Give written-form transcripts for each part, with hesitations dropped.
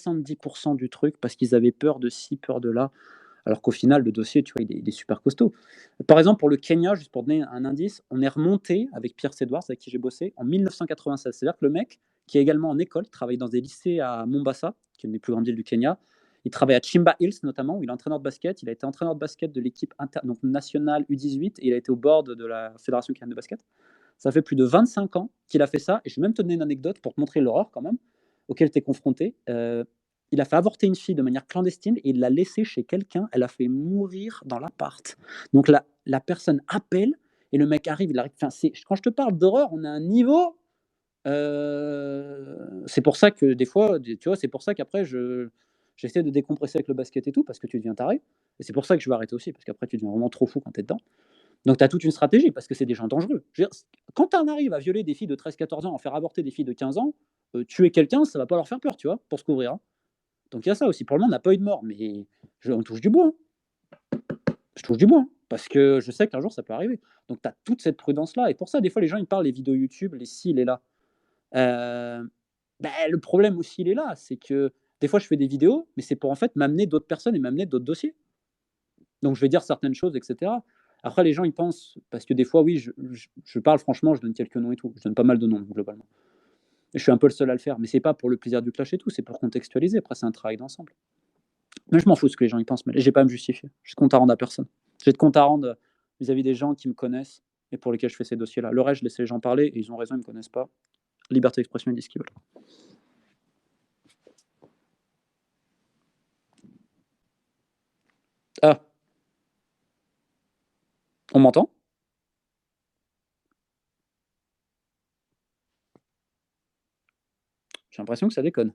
70% du truc parce qu'ils avaient peur de ci, peur de là. Alors qu'au final, le dossier, tu vois, il est super costaud. Par exemple, pour le Kenya, juste pour donner un indice, on est remonté avec Pierce Edwards, avec qui j'ai bossé, en 1996. C'est-à-dire que le mec, qui est également en école, travaille dans des lycées à Mombasa, qui est une des plus grandes villes du Kenya. Il travaille à Chimba Hills notamment, où il est entraîneur de basket. Il a été entraîneur de basket de l'équipe donc nationale U18 et il a été au board de la Fédération kenyane de basket. Ça fait plus de 25 ans qu'il a fait ça. Et je vais même te donner une anecdote pour te montrer l'horreur quand même auquel tu es confronté. Il a fait avorter une fille de manière clandestine et il l'a laissée chez quelqu'un. Elle a fait mourir dans l'appart. Donc la personne appelle et le mec arrive. Enfin, quand je te parle d'horreur, on a un niveau. C'est pour ça que des fois, tu vois, c'est pour ça qu'après, j'essaie de décompresser avec le basket et tout, parce que tu deviens taré. Et c'est pour ça que je vais arrêter aussi, parce qu'après, tu deviens vraiment trop fou quand tu es dedans. Donc, tu as toute une stratégie, parce que c'est des gens dangereux. Je veux dire, quand tu en arrives à violer des filles de 13-14 ans, à faire avorter des filles de 15 ans, tuer quelqu'un, ça va pas leur faire peur, tu vois, pour se couvrir. Hein. Donc, il y a ça aussi. Pour le moment, on n'a pas eu de mort, mais on touche du bois. Hein. Je touche du bois, hein, parce que je sais qu'un jour, ça peut arriver. Donc, tu as toute cette prudence-là. Et pour ça, des fois, les gens, ils parlent des vidéos YouTube, les ci, les là. Le problème aussi, il est là, c'est que des fois, je fais des vidéos, mais c'est pour en fait m'amener d'autres personnes et m'amener d'autres dossiers. Donc, je vais dire certaines choses, etc. Après, les gens, ils pensent, parce que des fois, oui, je parle franchement, je donne quelques noms et tout. Je donne pas mal de noms, globalement. Et je suis un peu le seul à le faire, mais c'est pas pour le plaisir du clash et tout, c'est pour contextualiser. Après, c'est un travail d'ensemble. Mais je m'en fous de ce que les gens y pensent, mais j'ai pas à me justifier. J'ai de compte à rendre à personne. J'ai de compte à rendre vis-à-vis des gens qui me connaissent et pour lesquels je fais ces dossiers-là. Le reste, je laisse les gens parler et ils ont raison, ils me connaissent pas. Liberté d'expression, ils disent ce qu'ils veulent. Ah, on m'entend? J'ai l'impression que ça déconne.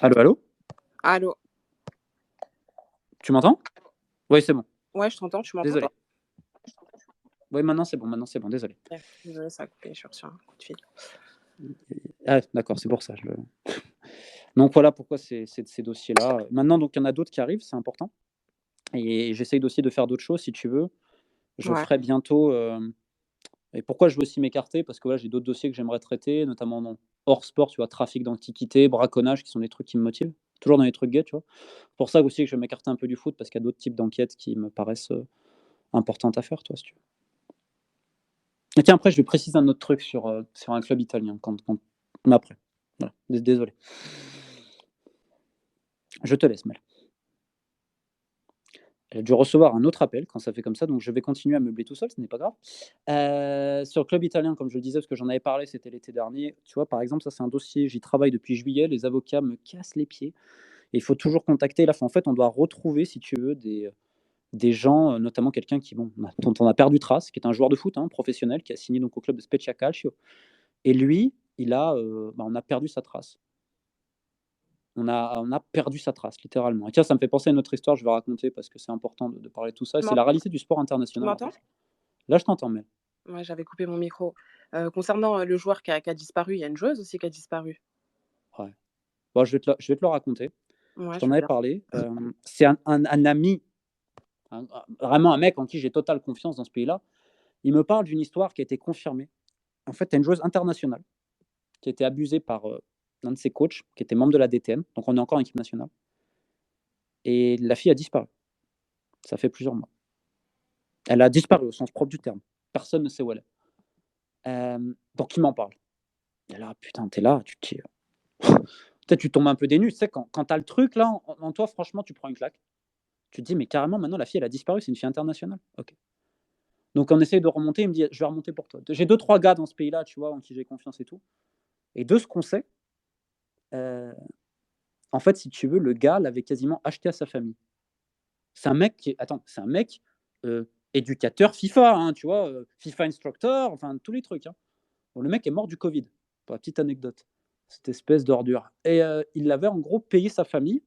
Allô, allô? Allô? Tu m'entends? Oui, c'est bon. Ouais, je t'entends, tu m'entends? Désolé. Oui, maintenant c'est bon, désolé. Ouais, désolé, ça a coupé, je suis reçu un coup de fil. Ah, d'accord, c'est pour ça. Donc voilà pourquoi ces dossiers-là. Maintenant, donc il y en a d'autres qui arrivent, c'est important. Et j'essaye aussi de faire d'autres choses, si tu veux. Je Ouais. ferai bientôt. Et pourquoi je veux aussi m'écarter? Parce que voilà, j'ai d'autres dossiers que j'aimerais traiter, notamment hors sport, tu vois, trafic d'antiquités, braconnage, qui sont des trucs qui me motivent. Toujours dans les trucs gays, tu vois. Pour ça aussi que je vais m'écarter un peu du foot, parce qu'il y a d'autres types d'enquêtes qui me paraissent importantes à faire, toi, si tu veux. Et tiens, après, je vais préciser un autre truc sur un club italien, mais après. Voilà, désolé. Je te laisse, Mel. Elle a dû recevoir un autre appel quand ça fait comme ça, donc je vais continuer à meubler tout seul, ce n'est pas grave. Sur le club italien, comme je le disais, parce que j'en avais parlé, c'était l'été dernier. Tu vois, par exemple, ça, c'est un dossier, j'y travaille depuis juillet, les avocats me cassent les pieds. Et il faut toujours contacter. Là, en fait, on doit retrouver, si tu veux, des gens, notamment quelqu'un dont on a perdu trace, qui est un joueur de foot professionnel, qui a signé donc au club de Spezia Calcio. Et lui, on a perdu sa trace. On a perdu sa trace, littéralement. Et tiens, ça me fait penser à une autre histoire, je vais raconter parce que c'est important de parler de tout ça. Tu C'est la m'entends? réalité du sport Tu international, en m'entends? fait. Là, je t'entends, mais Ouais, j'avais coupé mon micro. Concernant, le joueur qui a disparu, il y a une joueuse aussi qui a disparu. ouais. Bon, je vais te le raconter. Je Ouais, je t'en veux avais bien. parlé. C'est un ami, vraiment un mec en qui j'ai totale confiance dans ce pays-là. Il me parle d'une histoire qui a été confirmée. En fait, tu as une joueuse internationale qui a été abusée par l'un de ses coachs, qui était membre de la DTN. Donc, on est encore en équipe nationale. Et la fille a disparu. Ça fait plusieurs mois. Elle a disparu au sens propre du terme. Personne ne sait où elle est. Donc, il m'en parle. Et là, putain, t'es là, tu te dis. Peut-être tu tombes un peu des nues. Tu sais, quand tu as le truc là en toi, franchement, tu prends une claque. Tu te dis, mais carrément, maintenant, la fille, elle a disparu. C'est une fille internationale. Ok. Donc, on essaye de remonter. Il me dit, je vais remonter pour toi. J'ai 2-3 gars dans ce pays-là, tu vois, en qui j'ai confiance et tout. Et de ce qu'on sait, en fait, si tu veux, le gars l'avait quasiment acheté à sa famille. C'est un mec c'est un mec éducateur FIFA, tu vois, FIFA instructor, enfin tous les trucs. Hein. Bon, le mec est mort du Covid, pour la petite anecdote. Cette espèce d'ordure. Et il l'avait en gros payé sa famille.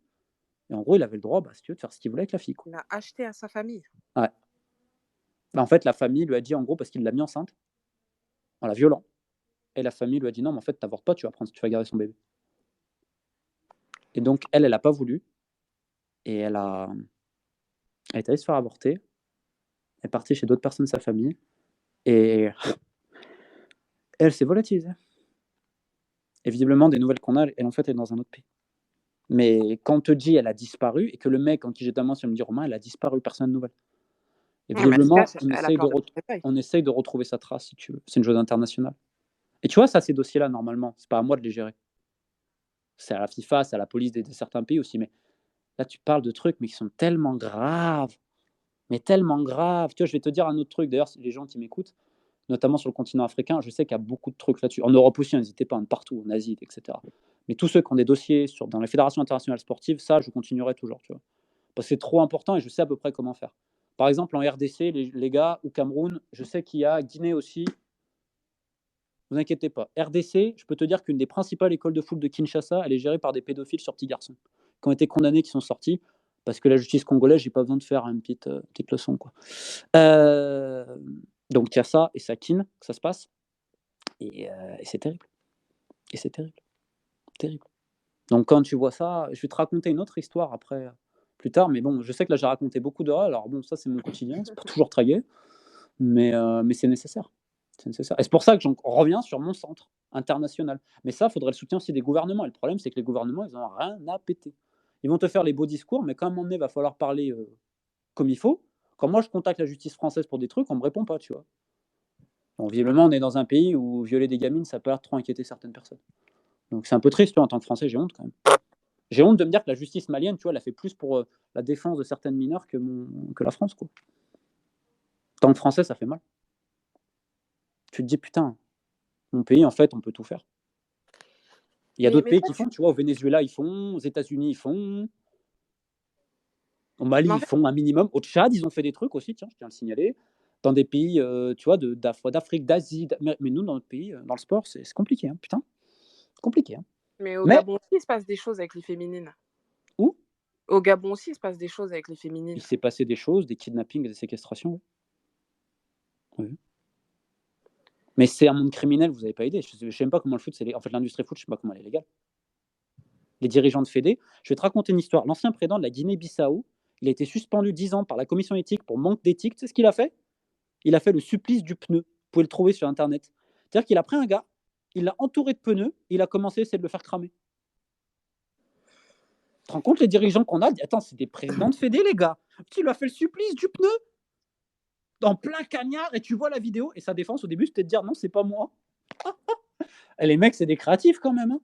Et en gros, il avait le droit, si tu veux, de faire ce qu'il voulait avec la fille. Quoi. Il a acheté à sa famille? Ouais. En fait, la famille lui a dit, en gros, parce qu'il l'a mis enceinte, en la violant. Et la famille lui a dit, non, mais en fait, t'avortes pas, tu vas garder son bébé. Et donc, elle n'a pas voulu. Et elle a Elle est allée se faire avorter. Elle est partie chez d'autres personnes de sa famille. Et elle s'est volatilisée. Et visiblement, des nouvelles qu'on a, elle en fait est dans un autre pays. Mais quand on te dit elle a disparu, et que le mec en qui j'ai tellement me dit Romain, elle a disparu, personne de nouvelle. Et Ouais, mais visiblement, elle a plein d'autres détails. on essaye de retrouver sa trace, si tu veux. C'est une chose internationale. Et tu vois, ça, ces dossiers-là, normalement, c'est pas à moi de les gérer. C'est à la FIFA, c'est à la police de certains pays aussi. Mais là, tu parles de trucs, mais qui sont tellement graves. Mais tellement graves. Tu vois, je vais te dire un autre truc. D'ailleurs, les gens qui m'écoutent, notamment sur le continent africain, je sais qu'il y a beaucoup de trucs là-dessus. En Europe aussi, n'hésitez pas, partout, en Asie, etc. Mais tous ceux qui ont des dossiers dans les fédérations internationales sportives, ça, je continuerai toujours, tu vois. Parce que c'est trop important et je sais à peu près comment faire. Par exemple, en RDC, les gars, ou Cameroun, je sais qu'il y a Guinée aussi. Vous inquiétez pas. RDC, je peux te dire qu'une des principales écoles de foot de Kinshasa, elle est gérée par des pédophiles sur petits garçons qui ont été condamnés, qui sont sortis. Parce que la justice congolaise, j'ai pas besoin de faire une petite leçon, quoi. Donc il y a ça et ça kin, que ça se passe. Et c'est terrible. Et c'est terrible. Terrible. Donc quand tu vois ça, je vais te raconter une autre histoire après, plus tard. Mais bon, je sais que là j'ai raconté beaucoup d'heures. Alors bon, ça c'est mon quotidien, c'est pas toujours très gai. Mais c'est nécessaire. C'est nécessaire. Et c'est pour ça que j'en reviens sur mon centre international. Mais ça, il faudrait le soutien aussi des gouvernements. Et le problème, c'est que les gouvernements, ils n'ont rien à péter. Ils vont te faire les beaux discours, mais quand à un moment donné, il va falloir parler comme il faut. Quand moi, je contacte la justice française pour des trucs, on ne me répond pas, tu vois. Bon, visiblement, on est dans un pays où violer des gamines, ça peut trop inquiéter certaines personnes. Donc c'est un peu triste, tu vois, en tant que Français, j'ai honte quand même. J'ai honte de me dire que la justice malienne, tu vois, elle a fait plus pour la défense de certaines mineures que la France, quoi. En tant que Français, ça fait mal. Tu te dis, putain, mon pays, en fait, on peut tout faire. Il y a d'autres pays qui font, tu vois, au Venezuela, ils font, aux États-Unis, ils font, au Mali, ils font un minimum. Au Tchad, ils ont fait des trucs aussi, tiens, je tiens à le signaler. Dans des pays, tu vois, d'Afrique, d'Asie, mais nous, dans notre pays, dans le sport, c'est compliqué, hein, putain. Compliqué. Hein. Mais au Gabon aussi, il se passe des choses avec les féminines. Où? Au Gabon aussi, il se passe des choses avec les féminines. Il s'est passé des choses, des kidnappings, des séquestrations. Oui. Mais c'est un monde criminel, vous n'avez pas idée. Je ne sais même pas comment le foot, en fait, l'industrie foot, je ne sais pas comment elle est légale. Les dirigeants de Fédé, je vais te raconter une histoire. L'ancien président de la Guinée-Bissau, il a été suspendu 10 ans par la commission éthique pour manque d'éthique. Tu sais ce qu'il a fait? Il a fait le supplice du pneu. Vous pouvez le trouver sur Internet. C'est-à-dire qu'il a pris un gars, il l'a entouré de pneus, il a commencé à essayer de le faire cramer. Tu te rends compte les dirigeants qu'on a? Attends, c'est des présidents de Fédé, les gars. Tu lui as fait le supplice du pneu dans plein cagnard et tu vois la vidéo et sa défense au début c'était de dire non, c'est pas moi. Et les mecs, c'est des créatifs quand même. Hein.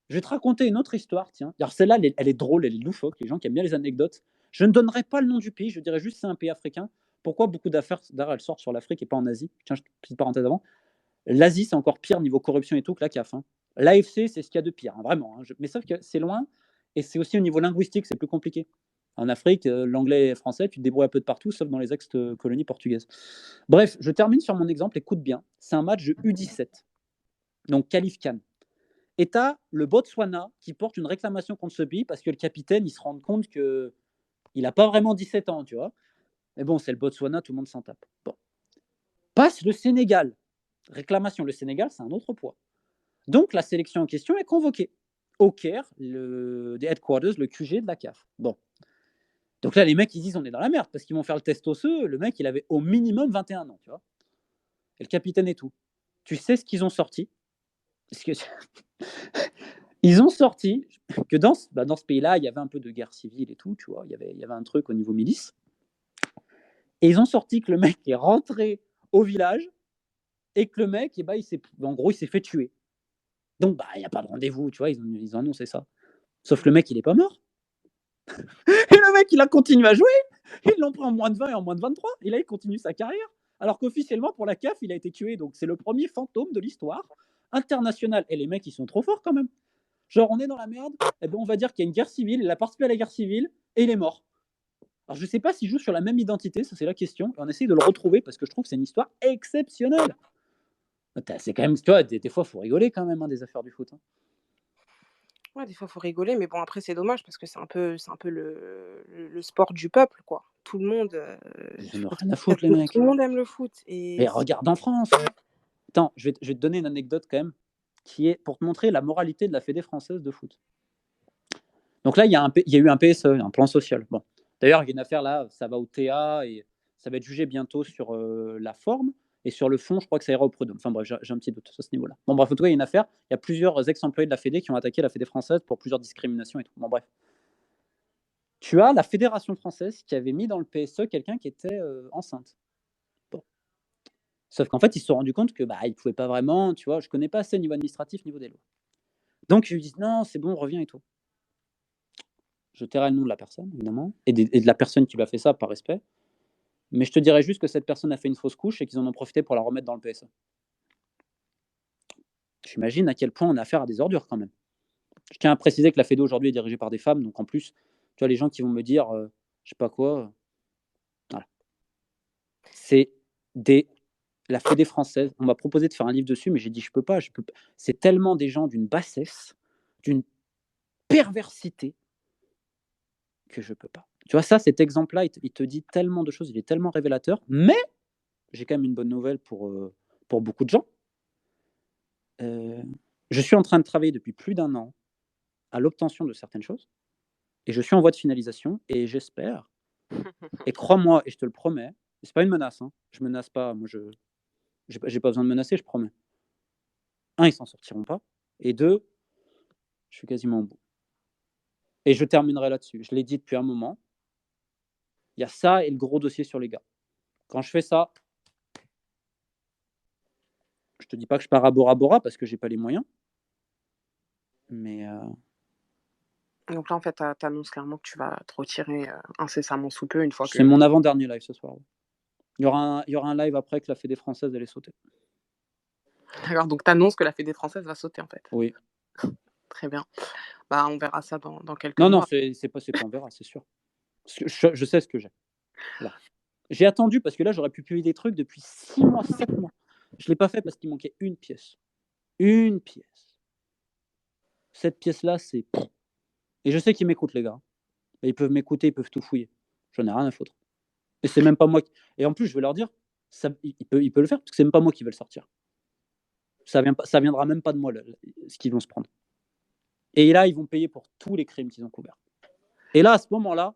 Je vais te raconter une autre histoire, tiens. Alors celle-là, elle est drôle, elle est loufoque, les gens qui aiment bien les anecdotes. Je ne donnerai pas le nom du pays, je dirais juste c'est un pays africain. Pourquoi beaucoup d'affaires elles sortent sur l'Afrique et pas en Asie? Tiens, petite parenthèse avant. L'Asie, c'est encore pire niveau corruption et tout que la CAF. Hein. L'AFC, c'est ce qu'il y a de pire, hein, vraiment. Hein. Mais sauf que c'est loin et c'est aussi au niveau linguistique, c'est plus compliqué. En Afrique, l'anglais et le français, tu te débrouilles un peu de partout, sauf dans les ex-colonies portugaises. Bref, je termine sur mon exemple, écoute bien. C'est un match de U17, donc qualif CAN. Et tu as le Botswana qui porte une réclamation contre ce pays parce que le capitaine, il se rend compte qu'il n'a pas vraiment 17 ans, tu vois. Mais bon, c'est le Botswana, tout le monde s'en tape. Bon. Passe le Sénégal. Réclamation, le Sénégal, c'est un autre poids. Donc, la sélection en question est convoquée au Caire, des headquarters, le QG de la CAF. Bon. Donc là, les mecs, ils disent on est dans la merde parce qu'ils vont faire le test osseux. Le mec, il avait au minimum 21 ans, tu vois. Et le capitaine et tout. Tu sais ce qu'ils ont sorti? Ils ont sorti que dans ce pays-là, il y avait un peu de guerre civile et tout, tu vois. Il y avait un truc au niveau milice. Et ils ont sorti que le mec est rentré au village et que le mec, en gros, il s'est fait tuer. Donc, il n'y a pas de rendez-vous, tu vois. Ils ont annoncé ça. Sauf que le mec, il n'est pas mort. Et le mec, il a continué à jouer. Ils l'ont pris en moins de 20 et en moins de 23. Et là, il continue sa carrière. Alors qu'officiellement, pour la CAF, il a été tué. Donc, c'est le premier fantôme de l'histoire internationale. Et les mecs, ils sont trop forts quand même. Genre, on est dans la merde. Eh ben, on va dire qu'il y a une guerre civile. Il a participé à la guerre civile et il est mort. Alors, je ne sais pas s'il joue sur la même identité. Ça, c'est la question. Et on essaye de le retrouver parce que je trouve que c'est une histoire exceptionnelle. C'est quand même, tu vois, des fois, il faut rigoler quand même des affaires du foot. Hein. Ouais, des fois, il faut rigoler, mais bon, après, c'est dommage parce que c'est un peu le sport du peuple, quoi. Tout le monde. Ils n'en ont rien à foutre, les mecs. Tout le monde aime le foot. Mais regarde en France. Attends, je vais te donner une anecdote quand même qui est pour te montrer la moralité de la Fédé française de foot. Donc là, il y a eu un PSE, un plan social. Bon. D'ailleurs, il y a une affaire là, ça va au TA et ça va être jugé bientôt sur la forme. Et sur le fond, je crois que ça ira au prud'homme. Enfin bref, j'ai un petit doute à ce niveau-là. Bon, bref, en tout cas, il y a une affaire. Il y a plusieurs ex-employés de la Fédé qui ont attaqué la Fédé française pour plusieurs discriminations et tout. Bon, bref. Tu as la Fédération française qui avait mis dans le PSE quelqu'un qui était enceinte. Bon. Sauf qu'en fait, ils se sont rendus compte que ils ne pouvaient pas vraiment, tu vois, je connais pas assez au niveau administratif, niveau des lois. Donc, ils lui disent non, c'est bon, reviens et tout. Je tairai le nom de la personne, évidemment, et de la personne qui lui a fait ça par respect. Mais je te dirais juste que cette personne a fait une fausse couche et qu'ils en ont profité pour la remettre dans le PSE. J'imagine à quel point on a affaire à des ordures quand même. Je tiens à préciser que la Fédé aujourd'hui est dirigée par des femmes, donc en plus, tu vois, les gens qui vont me dire, je sais pas quoi, voilà. C'est la Fédé française. On m'a proposé de faire un livre dessus, mais j'ai dit je peux pas. C'est tellement des gens d'une bassesse, d'une perversité que je peux pas. Tu vois, ça, cet exemple-là, il te dit tellement de choses, il est tellement révélateur. Mais j'ai quand même une bonne nouvelle pour beaucoup de gens. Je suis en train de travailler depuis plus d'1 an à l'obtention de certaines choses. Et je suis en voie de finalisation et j'espère, et crois-moi, et je te le promets, c'est pas une menace, hein, je menace pas, moi j'ai pas besoin de menacer, je promets. 1, ils s'en sortiront pas, et 2, je suis quasiment au bout. Et je terminerai là-dessus. Je l'ai dit depuis un moment, il y a ça et le gros dossier sur les gars. Quand je fais ça, je te dis pas que je pars à Bora Bora parce que j'ai pas les moyens, mais Donc là, en fait, tu annonces clairement que tu vas te retirer incessamment sous peu une fois que. c'est mon avant-dernier live ce soir. Il y aura un live après que la Fédé française elle est sautée. D'accord, donc tu annonces que la Fédé française va sauter en fait. Oui. Très bien. On verra ça dans quelques Non, mois. non, c'est pas on verra, c'est sûr. Je sais ce que j'ai. Là. J'ai attendu parce que là, j'aurais pu publier des trucs depuis 6 mois, 7 mois. Je ne l'ai pas fait parce qu'il manquait une pièce. Une pièce. Cette pièce-là, c'est. Et je sais qu'ils m'écoutent, les gars. Et ils peuvent m'écouter, ils peuvent tout fouiller. J'en ai rien à foutre. Et c'est même pas moi. Et en plus, je vais leur dire, il peut le faire parce que c'est même pas moi qui vais le sortir. Ça viendra même pas de moi, ce qu'ils vont se prendre. Et là, ils vont payer pour tous les crimes qu'ils ont couverts. Et là, à ce moment-là,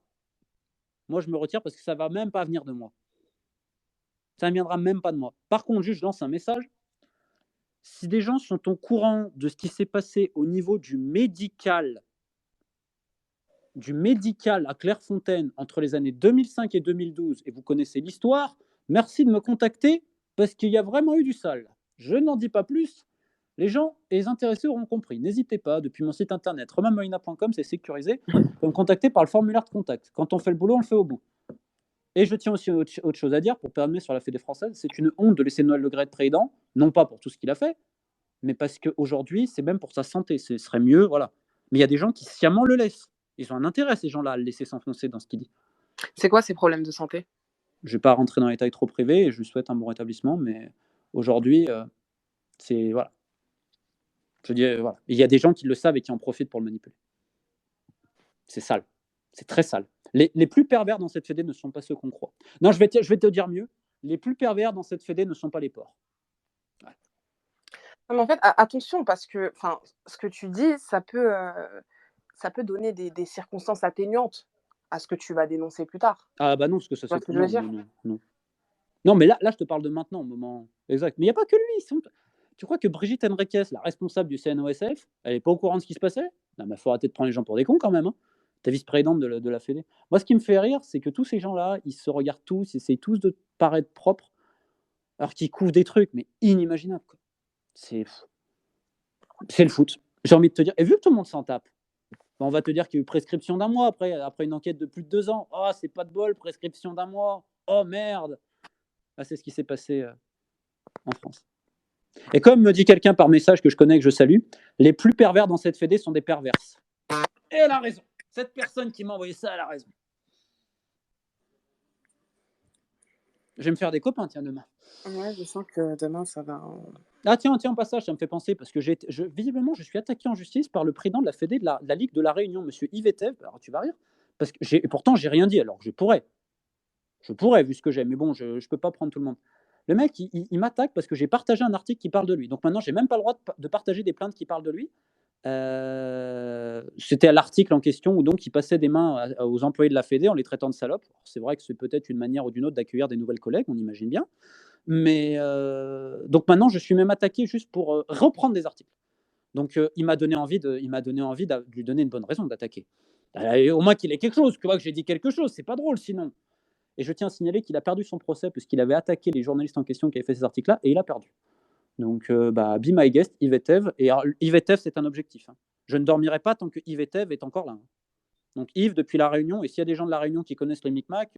moi, je me retire parce que ça va même pas venir de moi. Ça ne viendra même pas de moi. Par contre, juste, je lance un message. Si des gens sont au courant de ce qui s'est passé au niveau du médical à Clairefontaine entre les années 2005 et 2012, et vous connaissez l'histoire, merci de me contacter parce qu'il y a vraiment eu du sale. Je n'en dis pas plus. Les gens et les intéressés auront compris. N'hésitez pas, depuis mon site internet romainmoïna.com, c'est sécurisé, vous pouvez me contacter par le formulaire de contact. Quand on fait le boulot, on le fait au bout. Et je tiens aussi autre chose à dire pour terminer sur la Fédé française. C'est une honte de laisser Noël Le Graët président, non pas pour tout ce qu'il a fait, mais parce qu'aujourd'hui, c'est même pour sa santé. Ce serait mieux, voilà. Mais il y a des gens qui sciemment le laissent. Ils ont un intérêt, ces gens-là, à le laisser s'enfoncer dans ce qu'il dit. C'est quoi ces problèmes de santé? Je ne vais pas rentrer dans les détails trop privés et je lui souhaite un bon rétablissement, mais aujourd'hui, c'est. Voilà. Je dis, voilà. Il y a des gens qui le savent et qui en profitent pour le manipuler. C'est sale. C'est très sale. Les plus pervers dans cette fédé ne sont pas ceux qu'on croit. Non, je vais te dire mieux. Les plus pervers dans cette fédé ne sont pas les porcs. Ouais. Non, mais en fait, attention, parce que ce que tu dis, ça peut donner des circonstances atténuantes à ce que tu vas dénoncer plus tard. Ah bah non, parce que ça Tu vois c'est ce que je veux dire? non. Non, mais là, je te parle de maintenant, au moment exact. Mais il n'y a pas que lui. Tu crois que Brigitte Henriquez, la responsable du CNOSF, elle n'est pas au courant de ce qui se passait? Non, mais il faut arrêter de prendre les gens pour des cons quand même. Hein. Ta vice-présidente de la Fédé. Moi, ce qui me fait rire, c'est que tous ces gens-là, ils se regardent tous, ils essayent tous de paraître propres, alors qu'ils couvrent des trucs, mais inimaginables. Quoi. C'est le foot. J'ai envie de te dire. Et vu que tout le monde s'en tape, on va te dire qu'il y a eu prescription d'1 mois après une enquête de plus de 2 ans. Oh, c'est pas de bol, prescription d'1 mois. Oh merde. Ah, c'est ce qui s'est passé en France. Et comme me dit quelqu'un par message que je connais et que je salue, les plus pervers dans cette fédé sont des perverses. Et elle a raison. Cette personne qui m'a envoyé ça, elle a raison. Je vais me faire des copains, tiens, demain. Ouais, je sens que demain, ça va. Ah tiens, passage, ça me fait penser, parce que visiblement, je suis attaqué en justice par le président de la fédé de la Ligue de la Réunion, monsieur Yves Etev. Alors tu vas rire, parce que pourtant, j'ai rien dit, alors je pourrais, vu ce que j'ai, mais bon, je ne peux pas prendre tout le monde. Le mec, il m'attaque parce que j'ai partagé un article qui parle de lui. Donc maintenant, j'ai même pas le droit de partager des plaintes qui parlent de lui. C'était à l'article en question où donc il passait des mains aux employés de la Fédé en les traitant de salopes. C'est vrai que c'est peut-être une manière ou d'une autre d'accueillir des nouvelles collègues, on imagine bien. Mais donc maintenant, je suis même attaqué juste pour reprendre des articles. Donc il m'a donné envie de lui donner une bonne raison d'attaquer. Au moins qu'il ait quelque chose, tu vois, que j'ai dit quelque chose, c'est pas drôle sinon. Et je tiens à signaler qu'il a perdu son procès puisqu'il avait attaqué les journalistes en question qui avaient fait ces articles-là et il a perdu. Donc, be my guest, Yves Etève. Et alors, Yves Etève, c'est un objectif. Je ne dormirai pas tant que Yves Etève est encore là. Donc, Yves, depuis La Réunion, et s'il y a des gens de La Réunion qui connaissent les Micmacs,